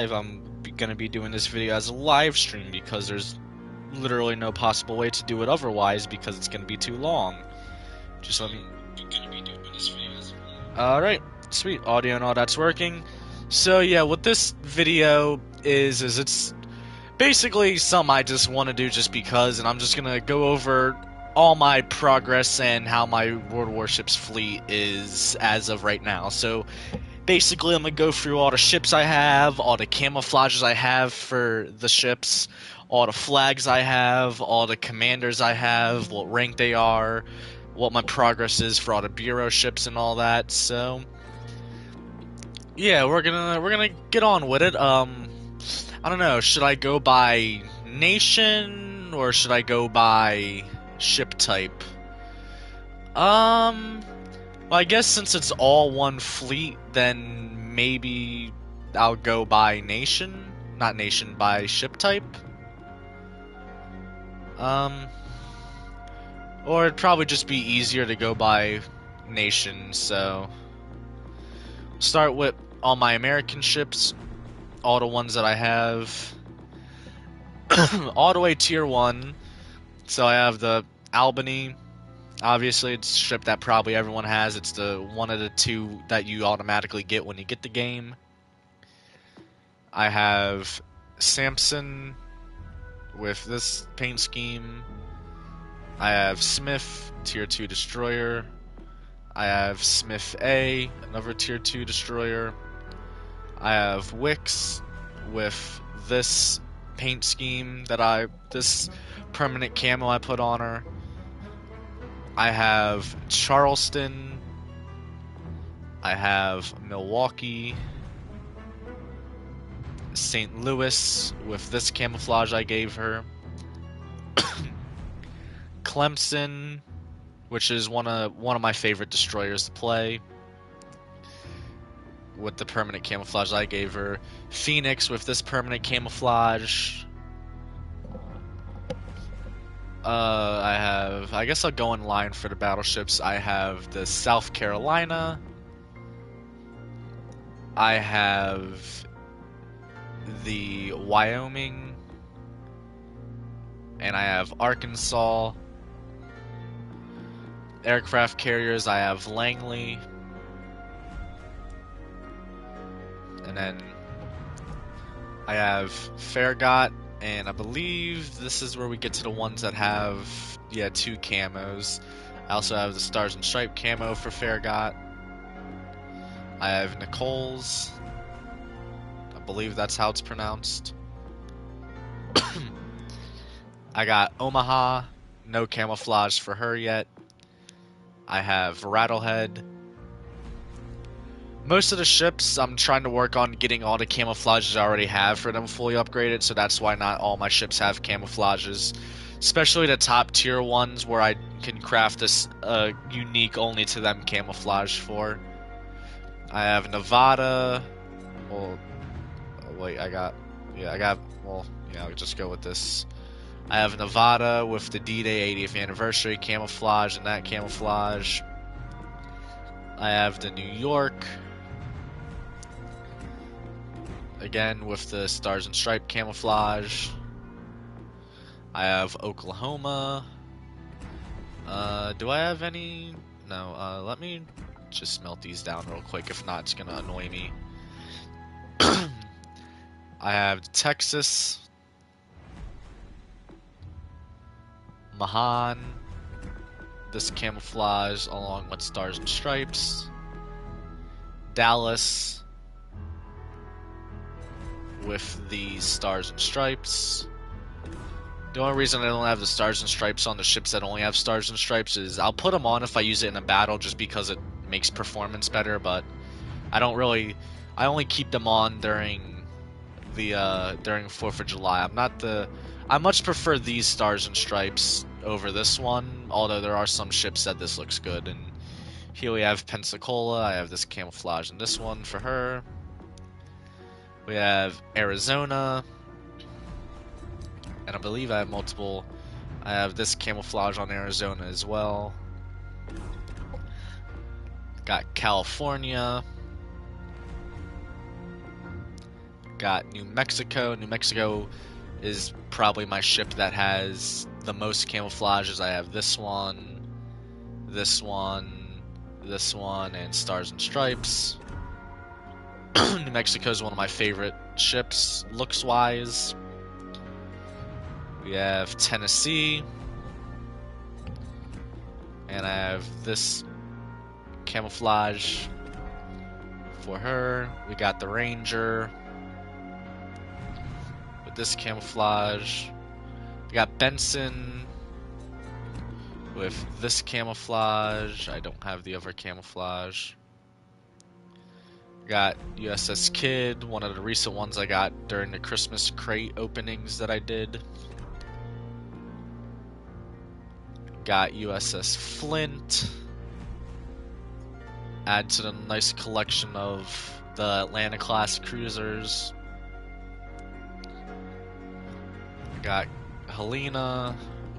I'm gonna be doing this video as a live stream because there's literally no possible way to do it otherwise because it's gonna be too long. Just let me. Alright, sweet. Audio and all that's working. So yeah, what this video is it's basically something I just want to do just because, and I'm just gonna go over all my progress and how my World Warships fleet is as of right now. So basically, I'm gonna go through all the ships I have, all the camouflages I have for the ships, all the flags I have, all the commanders I have, what rank they are, what my progress is for all the bureau ships and all that. So yeah, we're gonna get on with it. I don't know. Should I go by nation or should I go by ship type? Well, I guess since it's all one fleet, then maybe I'll go by nation, not nation, by ship type. Um, or it'd probably just be easier to go by nation. So start with all my American ships, all the ones that I have, all the way tier 1. So I have the Albany. Obviously, it's a ship that probably everyone has. It's the one of the two that you automatically get when you get the game. I have Samson with this paint scheme. I have Smith, tier 2 destroyer. I have Smith A, another tier 2 destroyer. I have Wix with this paint scheme this permanent camo I put on her. I have Charleston. I have Milwaukee. St. Louis with this camouflage I gave her. Clemson, which is one of my favorite destroyers to play, with the permanent camouflage I gave her. Phoenix with this permanent camouflage. I guess I'll go in line for the battleships. I have the South Carolina. I have the Wyoming. And I have Arkansas. Aircraft carriers, I have Langley. And then I have Farragut. And I believe this is where we get to the ones that have, yeah, 2 camos. I also have the Stars and Stripe camo for Farragut. I have Nicole's. I believe that's how it's pronounced. I got Omaha. No camouflage for her yet. I have Rattlehead. Most of the ships, I'm trying to work on getting all the camouflages I already have for them fully upgraded, so that's why not all my ships have camouflages. Especially the top tier ones where I can craft this unique only to them camouflage for. I have Nevada. Well, wait, well, yeah, I'll just go with this. I have Nevada with the D-Day 80th anniversary camouflage and that camouflage. I have the New York. Again, with the Stars and Stripe camouflage. I have Oklahoma. Do I have any? No, let me just melt these down real quick. If not, it's gonna annoy me. I have Texas. Mahan. This camouflage along with Stars and Stripes. Dallas with the Stars and Stripes. The only reason I don't have the Stars and Stripes on the ships that only have Stars and Stripes is I'll put them on if I use it in a battle just because it makes performance better, but I only keep them on during the during 4th of July. I much prefer these Stars and Stripes over this one, although there are some ships that this looks good. And here we have Pensacola. I have this camouflage in this one for her. We have Arizona, and I believe I have multiple. I have this camouflage on Arizona as well. Got California, Got New Mexico. New Mexico is probably my ship that has the most camouflages. I have this one, this one, this one, and Stars and Stripes. New Mexico is one of my favorite ships, looks-wise. We have Tennessee. And I have this camouflage for her. We got the Ranger with this camouflage. We got Benson with this camouflage. I don't have the other camouflage. We got USS Kidd, one of the recent ones I got during the Christmas crate openings that I did. Got USS Flint. Add to the nice collection of the Atlanta class cruisers. Got Helena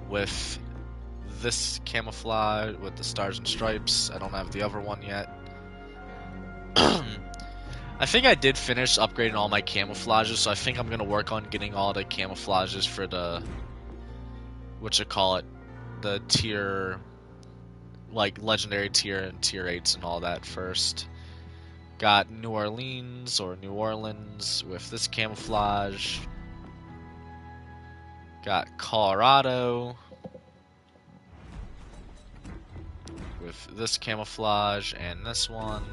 with this camouflage with the Stars and Stripes. I don't have the other one yet. I think I did finish upgrading all my camouflages, so I think I'm gonna work on getting all the camouflages for the the tier, like legendary tier and tier 8s and all that first. Got New Orleans with this camouflage. Got Colorado with this camouflage and this one.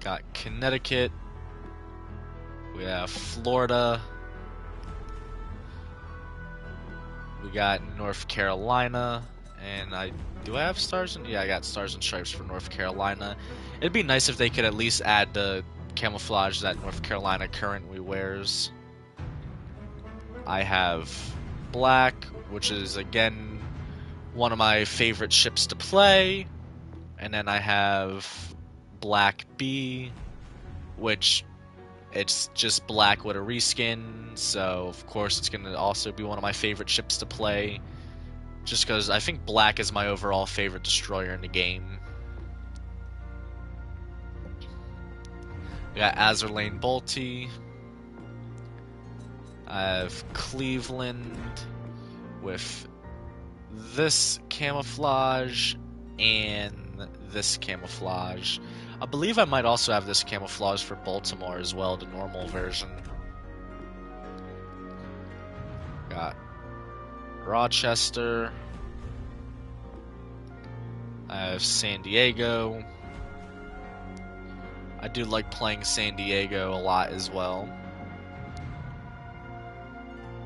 Got Connecticut. We have Florida. We got North Carolina, and do I have stars? Yeah, I got Stars and Stripes for North Carolina. It'd be nice if they could at least add the camouflage that North Carolina currently wears. I have Black, which is again one of my favorite ships to play, and then I have Black B, which it's just black with a reskin, so of course it's going to also be one of my favorite ships to play, just because I think black is my overall favorite destroyer in the game. We got Azerlane Bolty. I have Cleveland with this camouflage and this camouflage. I believe I might also have this camouflage for Baltimore as well, the normal version. Got Rochester. I have San Diego. I do like playing San Diego a lot as well.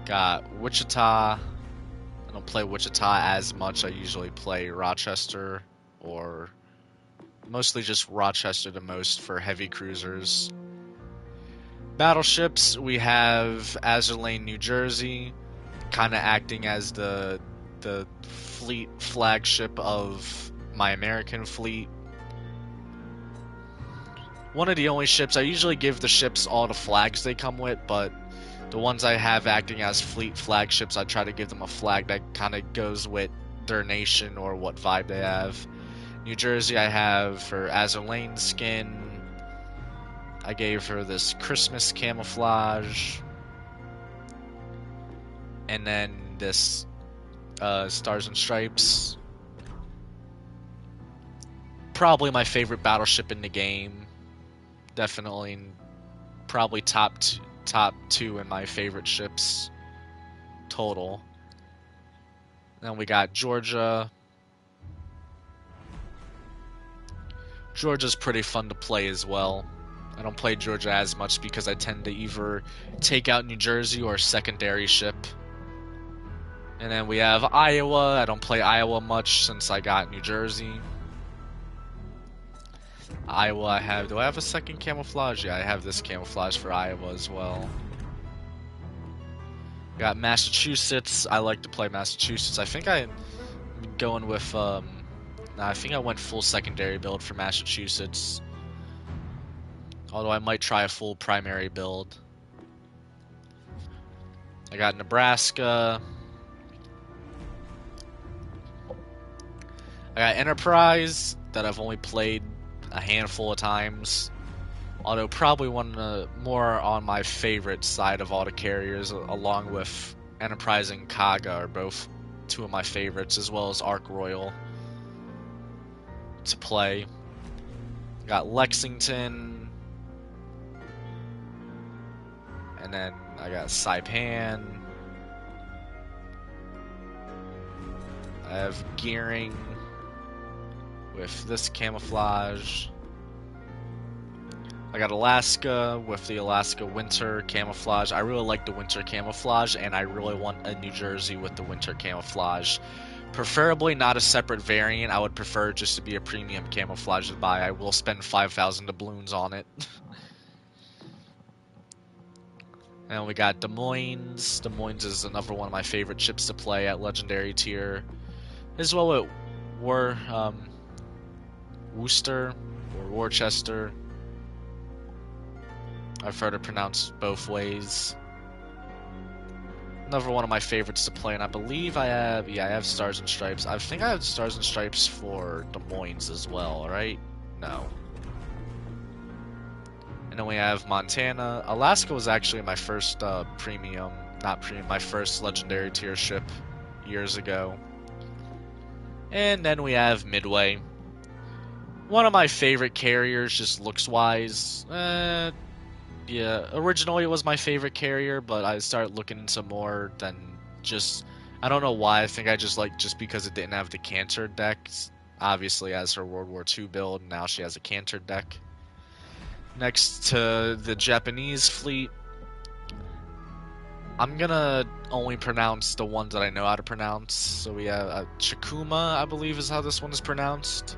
Got Wichita. I don't play Wichita as much. I usually play Rochester, or mostly just Rochester the most for heavy cruisers. Battleships, we have Azerlane, New Jersey, kind of acting as the fleet flagship of my American fleet. One of the only ships, I usually give the ships all the flags they come with, but the ones I have acting as fleet flagships, I try to give them a flag that kind of goes with their nation or what vibe they have. New Jersey, I have for Azerlane skin. I gave her this Christmas camouflage. And then this Stars and Stripes. Probably my favorite battleship in the game. Definitely, probably top two in my favorite ships total. Then we got Georgia. Georgia's pretty fun to play as well. I don't play Georgia as much because I tend to either take out New Jersey or secondary ship. And then we have Iowa. I don't play Iowa much since I got New Jersey. Iowa, do I have a second camouflage? Yeah, I have this camouflage for Iowa as well. Got Massachusetts. I like to play Massachusetts. I think I'm going with, I think I went full secondary build for Massachusetts. Although I might try a full primary build. I got Nebraska. I got Enterprise that I've only played a handful of times. Although probably one more on my favorite side of all the carriers, along with Enterprise and Kaga, are both two of my favorites, as well as Ark Royal to play. Got Lexington, and then I got Saipan. I have Gearing with this camouflage. I got Alaska with the Alaska Winter camouflage. I really like the winter camouflage, and I really want a New Jersey with the winter camouflage. Preferably not a separate variant. I would prefer just to be a premium camouflage to buy. I will spend 5,000 doubloons on it. And we got Des Moines. Des Moines is another one of my favorite ships to play at Legendary tier. As well at Worcester or Worcester. I've heard it pronounced both ways. Another one of my favorites to play, and I believe I have Stars and Stripes. I think I have Stars and Stripes for Des Moines as well, right? No. And then we have Montana. Alaska was actually my first my first Legendary tier ship years ago. And then we have Midway. One of my favorite carriers, just looks-wise. Yeah, originally it was my favorite carrier, but I started looking into more than just... I don't know why, I think I just because it didn't have the canter deck. Obviously, as her World War II build, now she has a canter deck. Next to the Japanese fleet, I'm gonna only pronounce the ones that I know how to pronounce. So we have Chikuma, I believe is how this one is pronounced.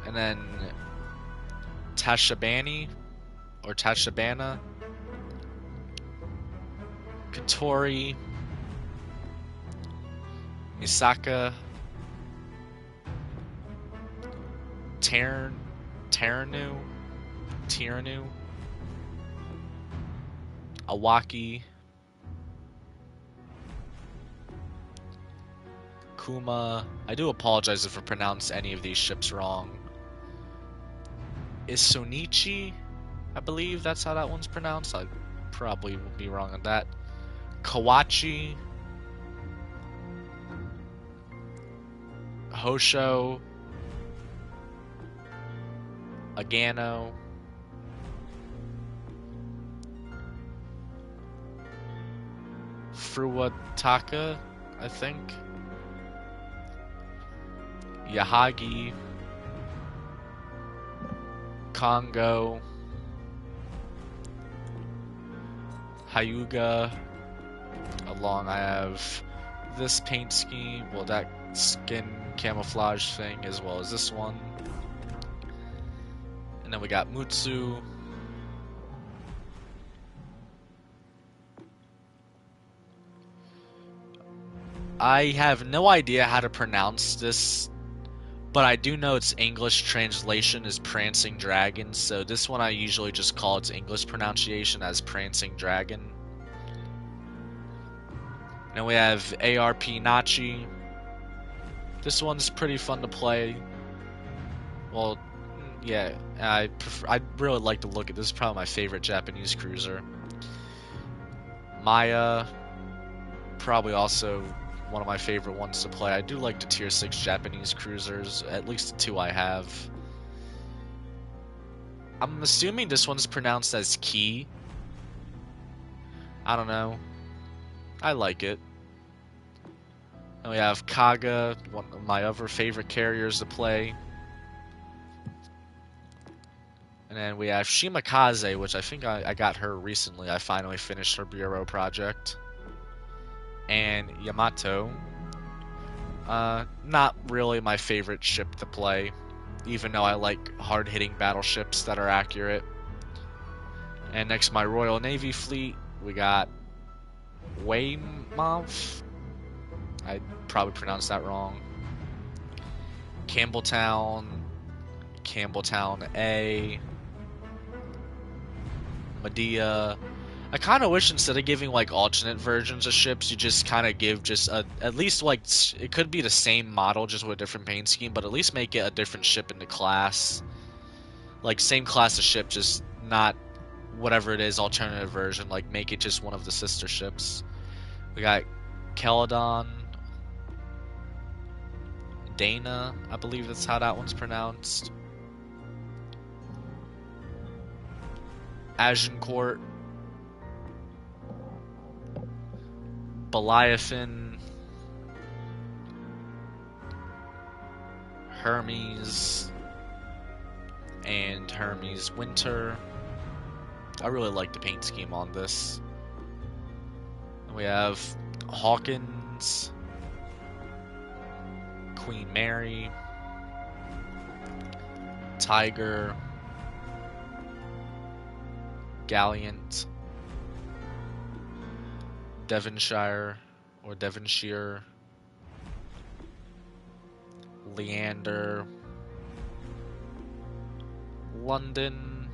And then Tashabani, or Tashabana, Katori, Misaka, Tiranu, Awaki, Kuma. I do apologize if I pronounce any of these ships wrong. Isonichi, I believe that's how that one's pronounced. I probably will be wrong on that. Kawachi, Hosho, Agano, Fruwataka, I think, Yahagi, Congo, Hyuga. Along I have this paint scheme, well, that skin camouflage thing, as well as this one. And then we got Mutsu. I have no idea how to pronounce this, but I do know its English translation is Prancing Dragon, so this one I usually just call its English pronunciation as Prancing Dragon. Then we have ARP Nachi. This one's pretty fun to play. Well, yeah, I really like to look at this. Is probably my favorite Japanese cruiser. Maya, probably also one of my favorite ones to play. I do like the tier 6 Japanese cruisers, at least the two I have. I'm assuming this one's pronounced as Ki. I don't know. I like it. And we have Kaga, one of my other favorite carriers to play. And then we have Shimakaze, which I think I got her recently. I finally finished her Bureau project. And Yamato. Not really my favorite ship to play, even though I like hard-hitting battleships that are accurate. And next, my Royal Navy fleet, we got Weymouth. I probably pronounced that wrong. Campbelltown, Campbelltown A, Medea. I kind of wish instead of giving like alternate versions of ships, you just kind of give just at least like it could be the same model just with a different paint scheme, but at least make it a different ship in the class. Like same class of ship, just not whatever it is alternative version. Like make it just one of the sister ships. We got Caledon, Dana, I believe that's how that one's pronounced. Agincourt, Beliathan, Hermes, and Hermes Winter. I really like the paint scheme on this. We have Hawkins, Queen Mary, Tiger, Gallant, Devonshire, Leander, London,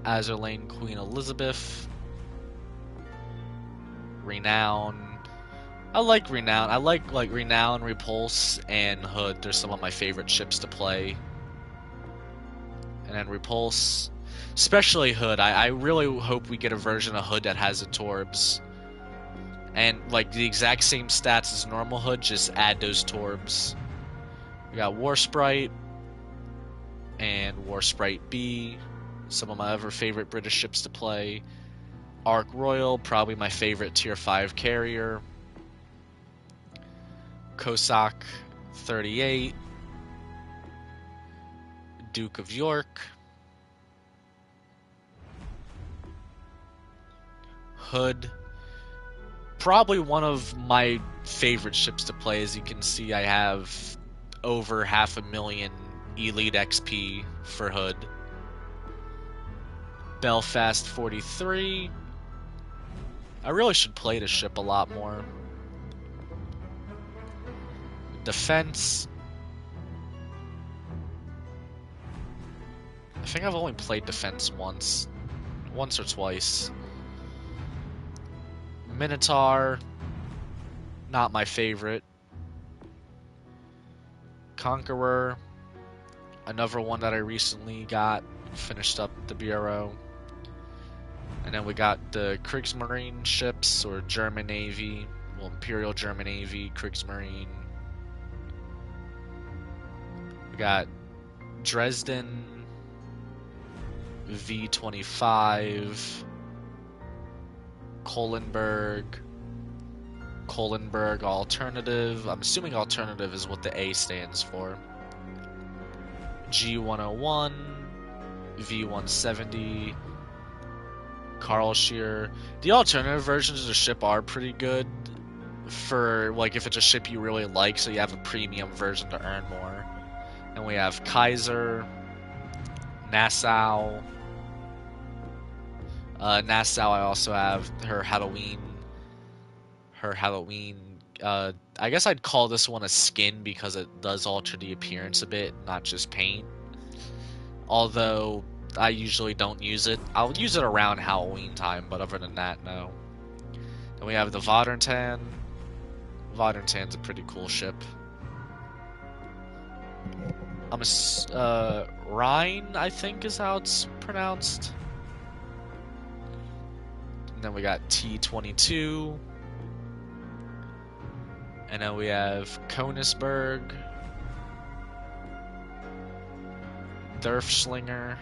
Azerlane Queen Elizabeth, Renown. I like Renown. I like Renown, Repulse, and Hood. They're some of my favorite ships to play. And then Repulse, especially Hood. I really hope we get a version of Hood that has the Torbs. And like the exact same stats as normal Hood, just add those Torbs. We got War Sprite and War Sprite B. Some of my other favorite British ships to play. Ark Royal, probably my favorite tier 5 carrier. Cossack 38. Duke of York. Hood. Probably one of my favorite ships to play. As you can see, I have over 500,000 Elite XP for Hood. Belfast 43. I really should play this ship a lot more. Defense. I think I've only played Defense once or twice. Minotaur, not my favorite. Conqueror, another one that I recently got, finished up the bureau. And then we got the Kriegsmarine ships, or German Navy, well, Imperial German Navy, Kriegsmarine. We got Dresden, V-25, Kohlenberg Alternative. I'm assuming Alternative is what the A stands for. G-101, V-170, Karlshear. The alternative versions of the ship are pretty good for, like, if it's a ship you really like, so you have a premium version to earn more. And we have Kaiser, Nassau. Nassau, I also have her Halloween. I guess I'd call this one a skin because it does alter the appearance a bit, not just paint. Although I usually don't use it. I'll use it around Halloween time, but other than that, no. Then we have the Vatertan. Vatertan's a pretty cool ship. Rhine, I think is how it's pronounced. And then we got T-22. And then we have Königsberg. Durfschlinger.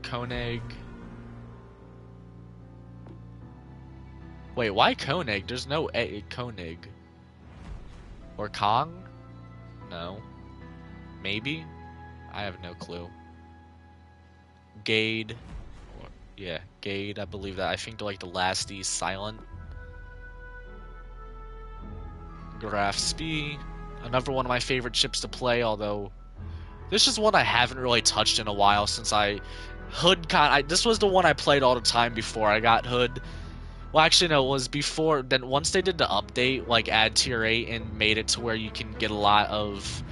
Koenig. Wait, why Koenig? There's no A Koenig. Or Kong? No. Maybe? I have no clue. Gade. Yeah, Gade, I believe that. I think like the last E is silent. Graf Spee. Another one of my favorite ships to play, although this is one I haven't really touched in a while since this was the one I played all the time before I got Hood. Well, actually, no, it was before. Then once they did the update, like add tier 8 and made it to where you can get a lot of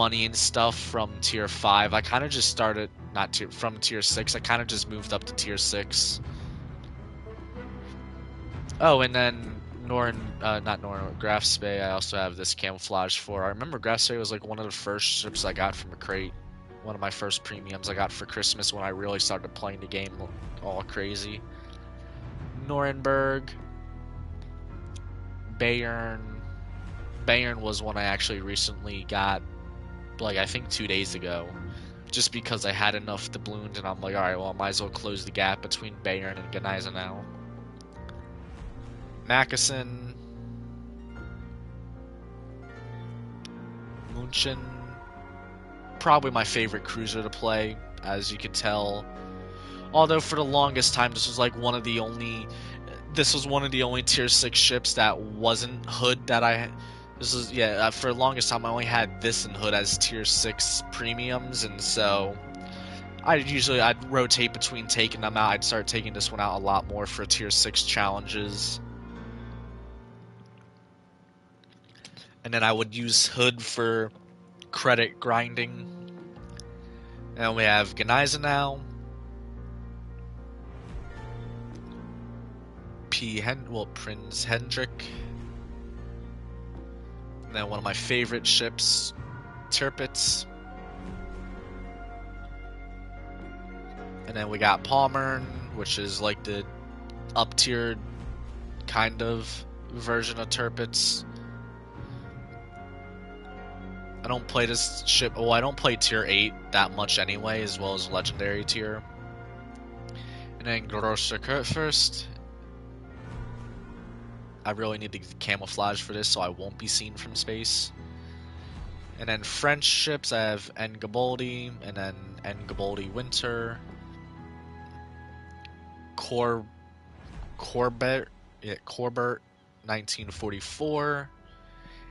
money and stuff from tier 5. I kind of just started from tier 6. I kind of just moved up to tier 6. Oh, and then not Norn, Grafspay, I also have this camouflage for. I remember Grafspay was like one of the first ships I got from a crate. One of my first premiums I got for Christmas when I really started playing the game all crazy. Nuremberg. Bayern. Bayern was one I actually recently got, like, I think 2 days ago. Just because I had enough doubloons, and I'm like, alright, well, I might as well close the gap between Bayern and Gneisenau. Mackeson. München. Probably my favorite cruiser to play, as you could tell. Although for the longest time, this was one of the only tier 6 ships that wasn't Hood that I. For the longest time I only had this and Hood as tier 6 premiums, and so I'd rotate between taking them out. I'd start taking this one out a lot more for tier 6 challenges. And then I would use Hood for credit grinding. And we have Gneisenau. Prinz Hendrik. And then one of my favorite ships, Tirpitz. And then we got Palmern, which is like the up-tiered kind of version of Tirpitz. I don't play this ship. Well, I don't play tier 8 that much anyway, as well as legendary tier. And then Grosser Kurfürst. I really need to camouflage for this, so I won't be seen from space. And then French ships, I have Engebaldi, and then Engebaldi Winter. Corbett, 1944.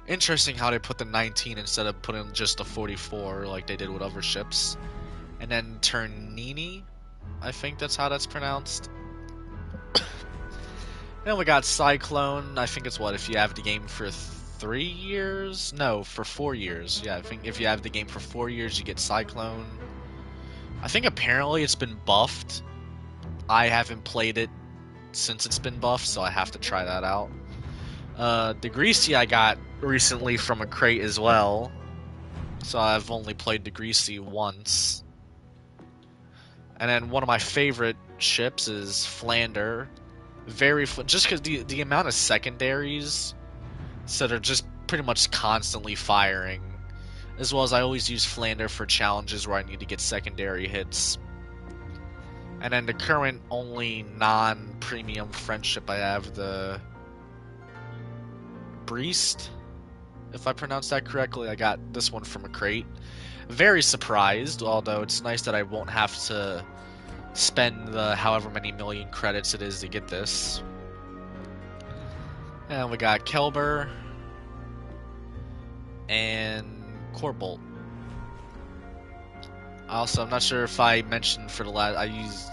Interesting how they put the 19 instead of putting just the 44 like they did with other ships. And then Ternini, I think that's how that's pronounced. Then we got Cyclone. I think it's if you have the game for 3 years? No, for 4 years. Yeah, I think if you have the game for 4 years, you get Cyclone. I think apparently it's been buffed. I haven't played it since it's been buffed, so I have to try that out. The Greasy I got recently from a crate as well, so I've only played the Greasy once. And then one of my favorite ships is Flander. Just because the amount of secondaries, so they're just pretty much constantly firing, as well as I always use Flander for challenges where I need to get secondary hits. And then the current only non-premium friendship I have, the Briest, if I pronounce that correctly. I got this one from a crate. Very surprised, although it's nice that I won't have to spend the however many million credits it is to get this. And we got Kelber and Corbolt. Also, I'm not sure if I mentioned for the last, I used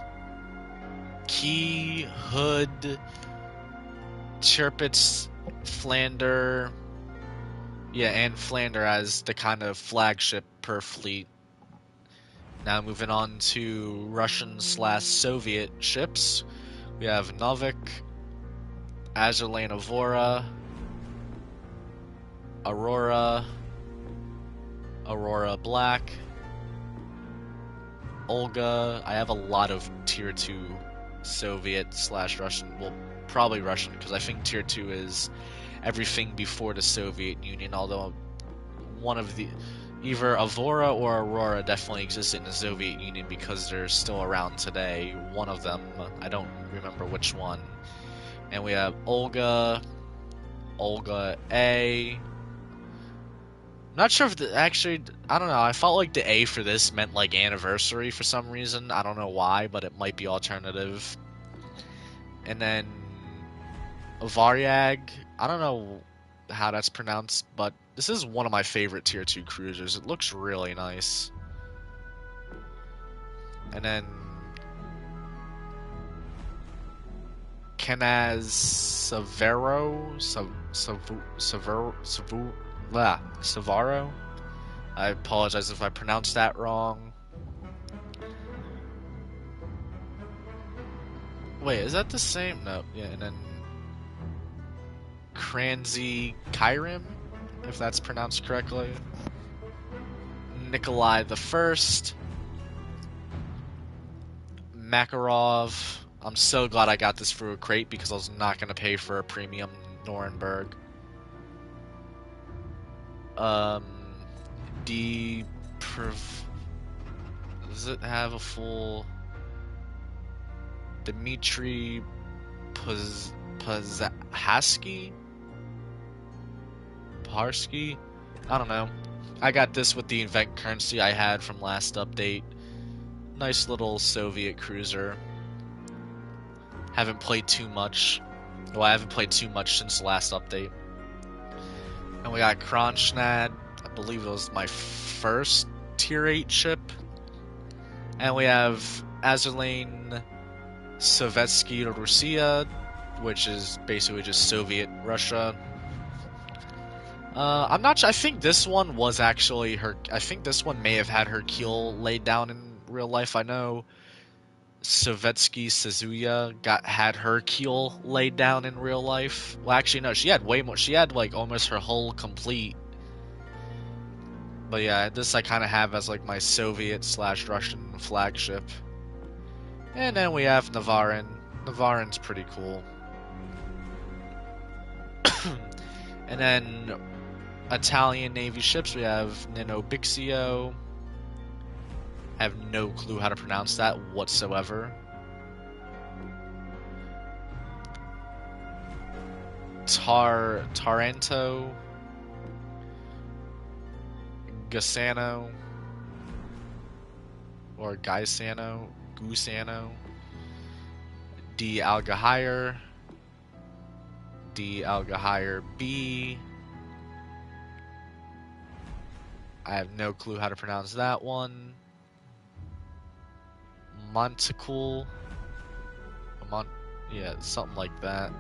Key, Hood, Tirpitz, Flander, and Flander as the kind of flagship per fleet. Now moving on to Russian/Soviet ships, we have Novik, Azurlane Avora, Aurora, Aurora Black, Olga. I have a lot of tier 2 Soviet/Russian, well, probably Russian, because I think tier 2 is everything before the Soviet Union, although one of the either Avora or Aurora definitely existed in the Soviet Union because they're still around today. One of them, I don't remember which one. And we have Olga, Olga A. I'm not sure if actually, I don't know, I felt like the A for this meant like anniversary for some reason. I don't know why, but it might be alternative. And then Varyag, I don't know how that's pronounced, but this is one of my favorite tier 2 cruisers. It looks really nice. And then Kenaz Savaro, I apologize if I pronounced that wrong. Wait, is that the same? No, yeah, and then Kranzy Kyrim, if that's pronounced correctly. Nikolai the First. Makarov. I'm so glad I got this through a crate because I was not going to pay for a premium Nuremberg. D. Does it have a full Dmitry Pazhaski? Parsky? I don't know. I got this with the event currency I had from last update. Nice little Soviet cruiser. Haven't played too much. Well, I haven't played too much since the last update. And we got Kronstadt. I believe it was my first tier 8 ship. And we have Azerlane Sovetski Russia, which is basically just Soviet Russia. I'm not sure. I think this one was actually her. I think this one may have had her keel laid down in real life. I know Sovetski Suzuya had her keel laid down in real life. Well, actually, no, she had way more. She had like almost her hull complete. But yeah, this I kind of have as like my Soviet/Russian flagship. And then we have Navarin. Navarin's pretty cool. And then Italian Navy ships, we have Nino Bixio. I have no clue how to pronounce that whatsoever. Taranto. Gassano. Or Gaisano. Gusano. D. Algahire. D. Algahire B. I have no clue how to pronounce that one. Montecool. Yeah, something like that.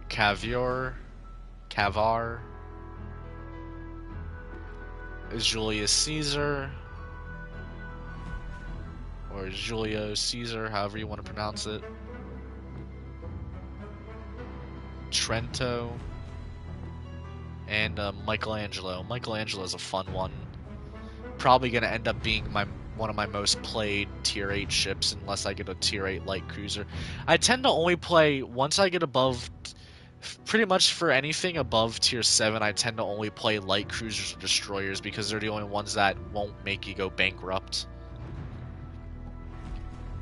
Cavar. Julius Caesar. Or Julio Caesar, however you want to pronounce it. Trento. And Michelangelo. Michelangelo is a fun one. Probably going to end up being one of my most played tier 8 ships unless I get a tier 8 light cruiser. I tend to only play, once I get above, pretty much for anything above tier 7, I tend to only play light cruisers or destroyers because they're the only ones that won't make you go bankrupt.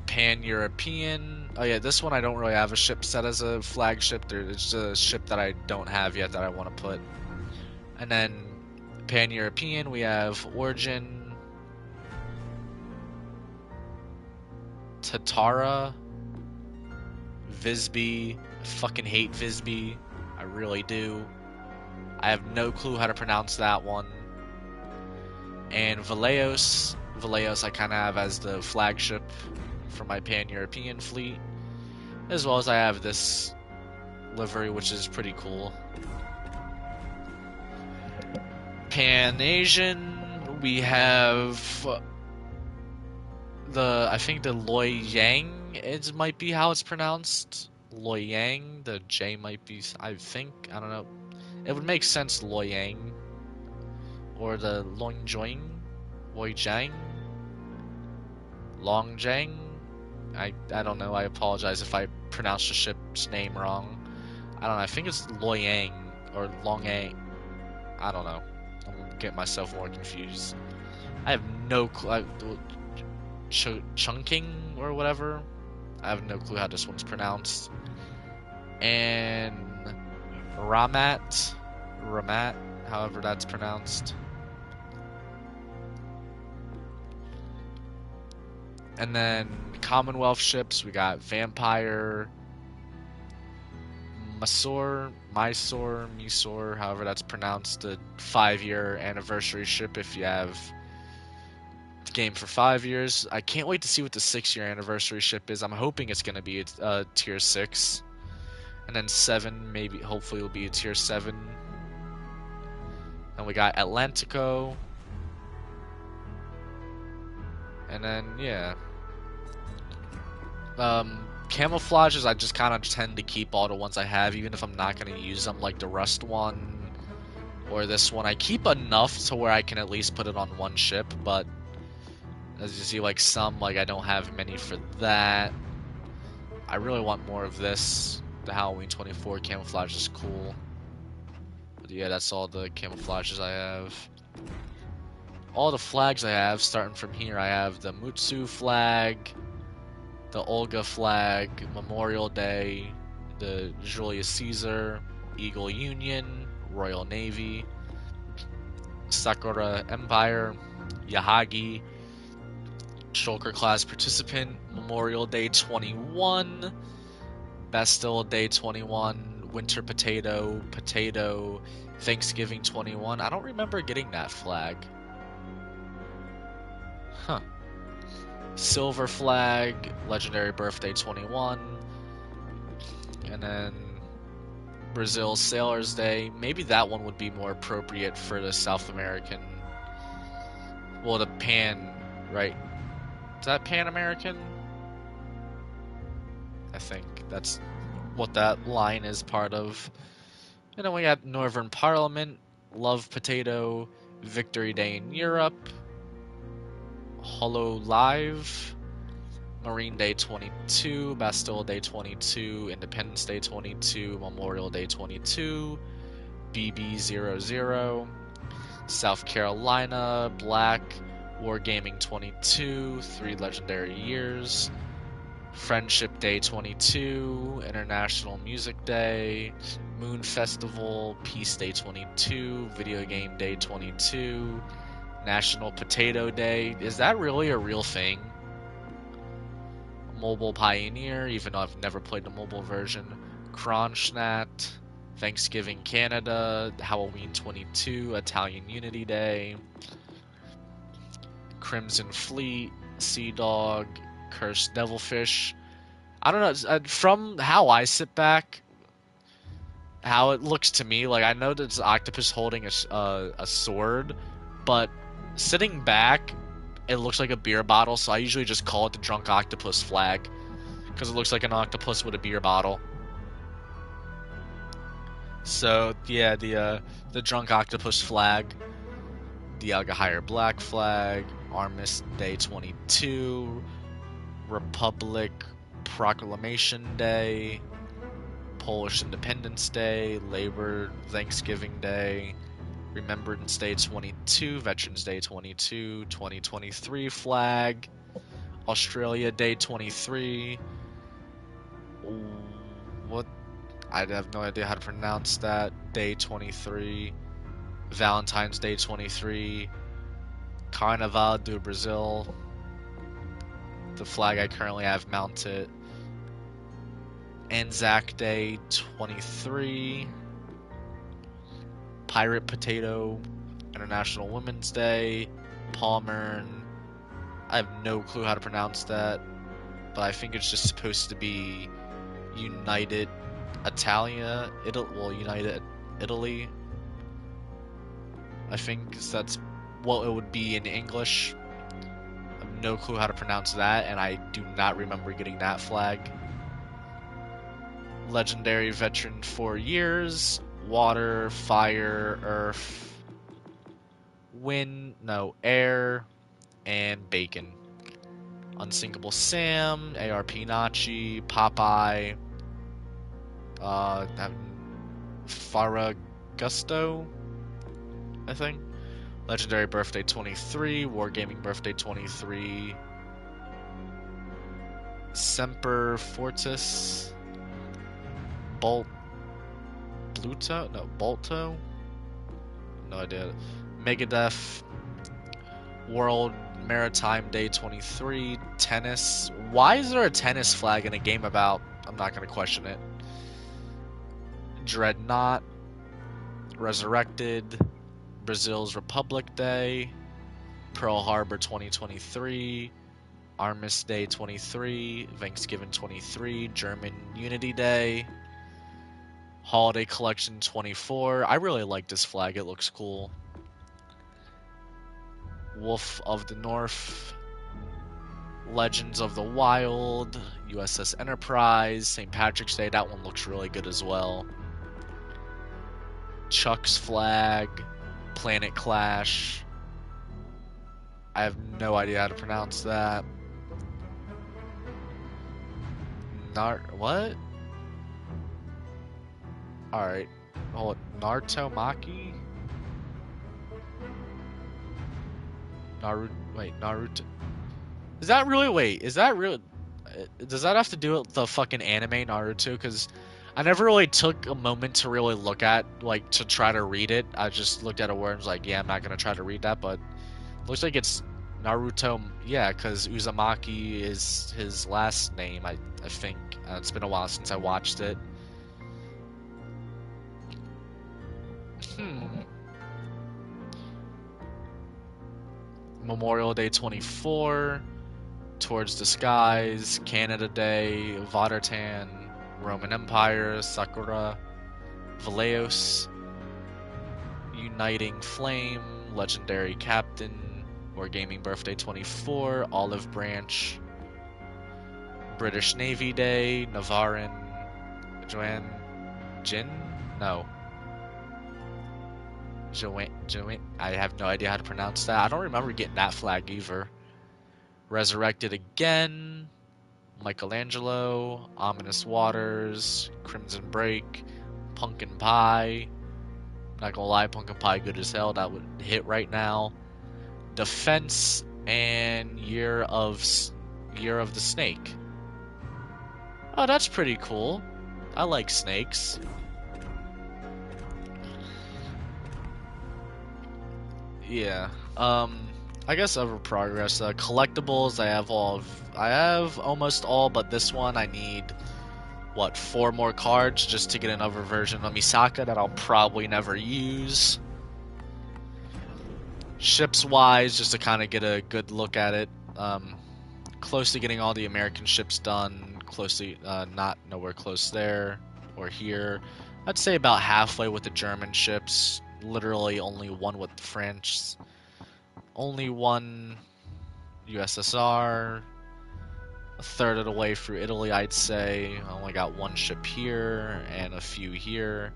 Pan-European. Oh yeah, this one I don't really have a ship set as a flagship. It's a ship that I don't have yet that I want to put. And then Pan-European, we have Origin, Tatara, Visby. I fucking hate Visby. I really do. I have no clue how to pronounce that one. And Valeos. Valeos I kind of have as the flagship for my Pan-European fleet. As well as I have this livery, which is pretty cool. Pan-Asian, we have I think the Loy Yang might be how it's pronounced. Loy Yang, the J might be, I think, I don't know. It would make sense, Loy Yang. Or the Longjiang, Loyjiang, Longjiang. I don't know, I apologize if I pronounced the ship's name wrong. I don't know, I think it's Loyang or Longyang. I don't know. I'm getting myself more confused. I have no clue. Chunking or whatever. I have no clue how this one's pronounced. And Ramat, however that's pronounced. And then Commonwealth ships, we got Vampire, Mysore, however that's pronounced, the 5-year anniversary ship if you have the game for 5 years. I can't wait to see what the 6-year anniversary ship is. I'm hoping it's going to be a tier 6. And then 7, maybe, hopefully it'll be a tier 7. And we got Atlantico. And then, yeah. Camouflages, I just kind of tend to keep all the ones I have, even if I'm not going to use them, like the Rust one or this one. I keep enough to where I can at least put it on one ship, but as you see, like some, like I don't have many for that. I really want more of this. The Halloween 24 camouflage is cool. But yeah, that's all the camouflages I have. All the flags I have, starting from here, I have the Mutsu flag, the Olga flag, Memorial Day, the Julius Caesar, Eagle Union, Royal Navy, Sakura Empire, Yahagi, Shulker class participant, Memorial Day 21, Bastille Day 21, Winter Potato, Potato, Thanksgiving 21. I don't remember getting that flag. Huh. Silver Flag, Legendary Birthday 21, and then Brazil Sailor's Day. Maybe that one would be more appropriate for the South American. Well, the Pan, right? Is that Pan American? I think that's what that line is part of. And then we got Northern Parliament, Love Potato, Victory Day in Europe, Hollow Live, Marine Day 22, Bastille Day 22, Independence Day 22, Memorial Day 22, BB00, South Carolina, Black, Wargaming 22, 3 Legendary Years, Friendship Day 22, International Music Day, Moon Festival, Peace Day 22, Video Game Day 22, National Potato Day. Is that really a real thing? Mobile Pioneer, even though I've never played the mobile version. Kronstadt, Thanksgiving Canada, Halloween 22, Italian Unity Day, Crimson Fleet, Sea Dog, Cursed Devilfish. I don't know, from how I sit back, how it looks to me, like I know that it's octopus holding a sword, but sitting back, it looks like a beer bottle, so I usually just call it the Drunk Octopus flag, because it looks like an octopus with a beer bottle. So yeah, the Drunk Octopus flag, the Algahire Black flag, Armistice Day 22, Republic Proclamation Day, Polish Independence Day, Labor Thanksgiving Day, Remembrance Day 22, Veterans Day 22, 2023 flag, Australia Day 23. What? I have no idea how to pronounce that. Day 23. Valentine's Day 23. Carnaval do Brazil. The flag I currently have mounted. Anzac Day 23. Pirate Potato, International Women's Day, Palmern. I have no clue how to pronounce that, but I think it's just supposed to be United Italia, United Italy. I think that's what it would be in English. I have no clue how to pronounce that, and I do not remember getting that flag. Legendary Veteran 4 years, Water, Fire, Earth, Wind, no, Air, and Bacon. Unsinkable Sam, ARP Nachi, Popeye, Faragusto, I think. Legendary Birthday 23, Wargaming Birthday 23, Semper Fortis, Bolto? No idea. Megadeth, World Maritime Day 23, Tennis. Why is there a tennis flag in a game about... I'm not going to question it. Dreadnought, Resurrected, Brazil's Republic Day, Pearl Harbor 2023, Armistice Day 23, Thanksgiving 23, German Unity Day, Holiday Collection 24. I really like this flag. It looks cool. Wolf of the North, Legends of the Wild, USS Enterprise, St. Patrick's Day. That one looks really good as well. Chuck's Flag, Planet Clash. I have no idea how to pronounce that. What? Alright. Hold it. Nartomaki? Naruto. Is that really? Wait, is that real? Does that have to do with the fucking anime Naruto? Because I never really took a moment to really look at, like, to try to read it. I just looked at a word and was like, yeah, I'm not gonna try to read that, but it looks like it's Naruto. Yeah, because Uzumaki is his last name, I think. It's been a while since I watched it. Memorial Day 24, Towards the Skies, Canada Day, Vatertan, Roman Empire, Sakura, Valeos, Uniting Flame, Legendary Captain, Wargaming Birthday 24, Olive Branch, British Navy Day, Navarin, Jin? No. Joanne, I have no idea how to pronounce that. I don't remember getting that flag either. Resurrected Again, Michelangelo, Ominous Waters, Crimson Break, Pumpkin Pie. Not gonna lie, Pumpkin Pie good as hell. That would hit right now. Defense and Year of the Snake. Oh, that's pretty cool. I like snakes. Yeah. I guess over progress. Collectibles, I have almost all, but this one I need, what, 4 more cards just to get another version of Misaka that I'll probably never use. Ships-wise, just to kind of get a good look at it. Close to getting all the American ships done. Not nowhere close there or here. I'd say about halfway with the German ships. Literally only one with the French. Only one USSR. A third of the way through Italy, I'd say. I only got 1 ship here and a few here.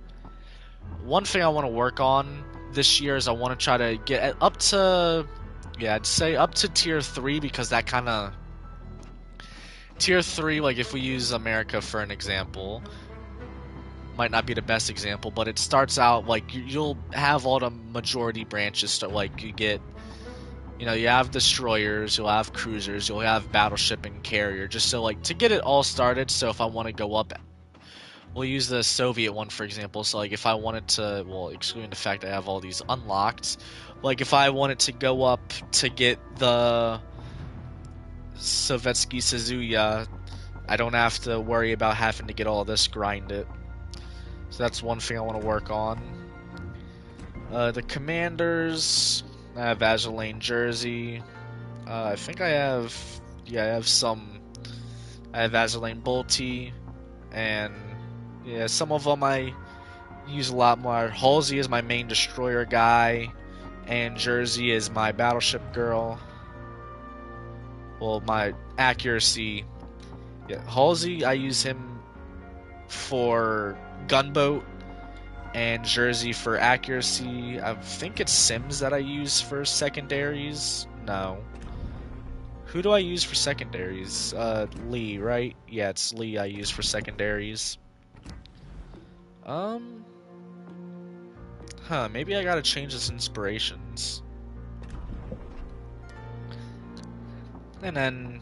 One thing I want to work on this year is I want to try to get up to, yeah, I'd say up to tier 3, because that kind of, tier 3, like if we use America for an example, might not be the best example, but it starts out like you'll have all the majority branches. So like you get, you have destroyers, you'll have cruisers, you'll have battleship and carrier, just so like to get it all started. So if I want to go up, we'll use the Soviet one for example. So like if I wanted to, well, excluding the fact I have all these unlocked, like if I wanted to go up to get the Sovietsky Suzuya, I don't have to worry about having to get all this, grind it. So that's one thing I want to work on. The commanders, I have Azulane Jersey. I think I have some. I have Azulane Bolty, and yeah, some of them I use a lot more. Halsey is my main destroyer guy, and Jersey is my battleship girl. Well, my accuracy. Yeah, Halsey, I use him for gunboat, and Jersey for accuracy. I think it's Sims that I use for secondaries. No. Who do I use for secondaries? Lee, right? Yeah, it's Lee I use for secondaries. Maybe I gotta change this inspirations. And then,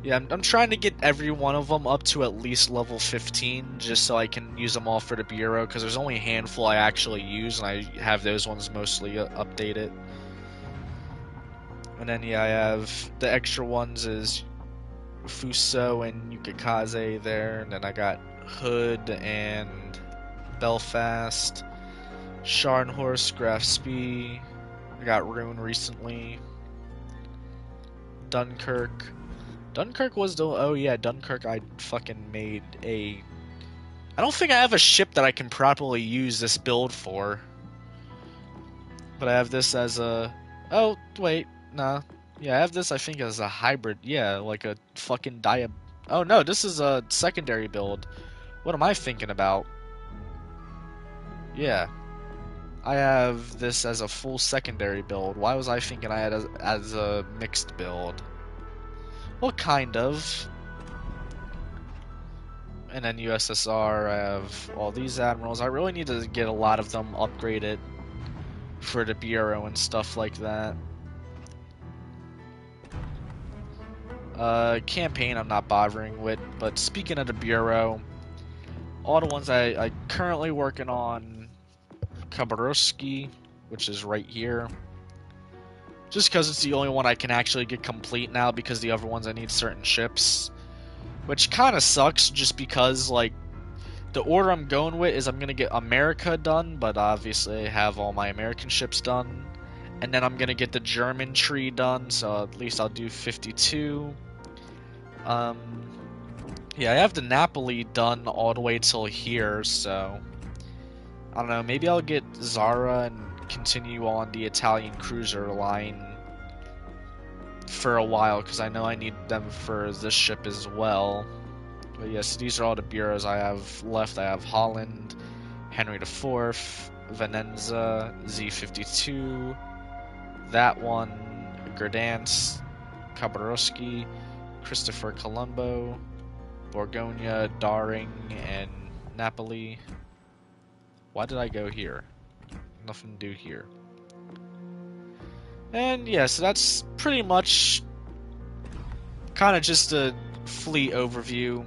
yeah, I'm trying to get every one of them up to at least level 15, just so I can use them all for the Bureau, because there's only a handful I actually use, and I have those ones mostly updated. And then, yeah, I have the extra ones is Fuso and Yukikaze there, and then I got Hood and Belfast, Scharnhorst, Graf Spee, I got Rune recently, Dunkirk. Dunkirk was the... Oh yeah, Dunkirk I fucking made a... I don't think I have a ship that I can properly use this build for. But I have this as a Oh, wait, nah. Yeah, I have this, I think, as a hybrid. Yeah, like a fucking dia. Oh no, this is a secondary build. What am I thinking about? Yeah, I have this as a full secondary build. Why was I thinking I had as a mixed build? Well, kind of. And then USSR, I have all these admirals. I really need to get a lot of them upgraded for the bureau and stuff like that. Campaign I'm not bothering with, but speaking of the bureau, all the ones I currently working on, Khabarovsky, which is right here. Just because it's the only one I can actually get complete now, because the other ones I need certain ships. Which kind of sucks, just because, like, the order I'm going with is I'm going to get America done, but obviously I have all my American ships done. And then I'm going to get the German tree done, so at least I'll do 52. Yeah, I have the Napoli done all the way till here, so I don't know, maybe I'll get Zara and continue on the Italian cruiser line for a while, because I know I need them for this ship as well. But yes, these are all the bureaus I have left. I have Holland, Henry IV, Venenza, Z52, that one, Gerdance, Khabarovsky, Christopher Colombo, Borgonia, Daring, and Napoli. Why did I go here? Nothing to do here. And yeah, so that's pretty much kind of just a fleet overview.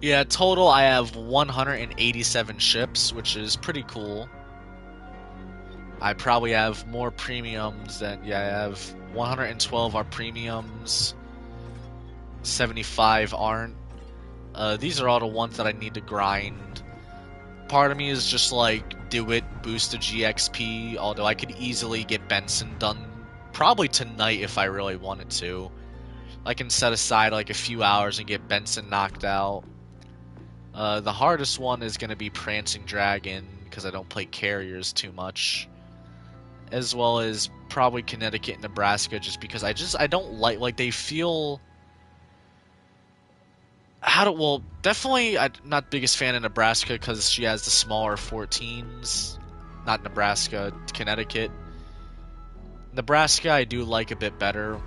Yeah, total I have 187 ships, which is pretty cool. I probably have more premiums than, yeah, I have 112 are premiums, 75 aren't. These are all the ones that I need to grind. Part of me is just like, do it, boost the GXP, although I could easily get Benson done probably tonight if I really wanted to. I can set aside like a few hours and get Benson knocked out. The hardest one is going to be Prancing Dragon, because I don't play carriers too much. As well as probably Connecticut and Nebraska, just because I don't like they feel... well, definitely I'm not biggest fan of Nebraska because she has the smaller 14s. Not Nebraska, Connecticut. Nebraska I do like a bit better.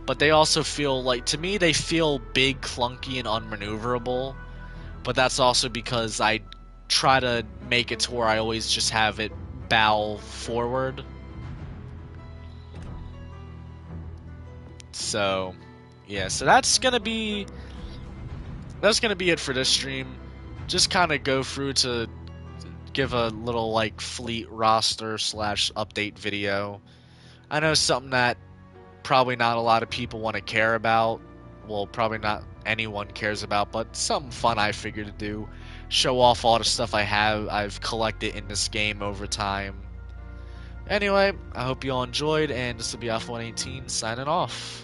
But they also feel like, to me, they feel big, clunky, and unmaneuverable. But that's also because I try to make it to where I always just have it bow forward. So, yeah, so that's gonna be it for this stream. Just kind of go through to give a little like fleet roster / update video. I know something that probably not a lot of people want to care about. Well, probably not anyone cares about, but something fun I figured to do. Show off all the stuff I've collected in this game over time. Anyway, I hope you all enjoyed, and this will be Alpha 118 signing off.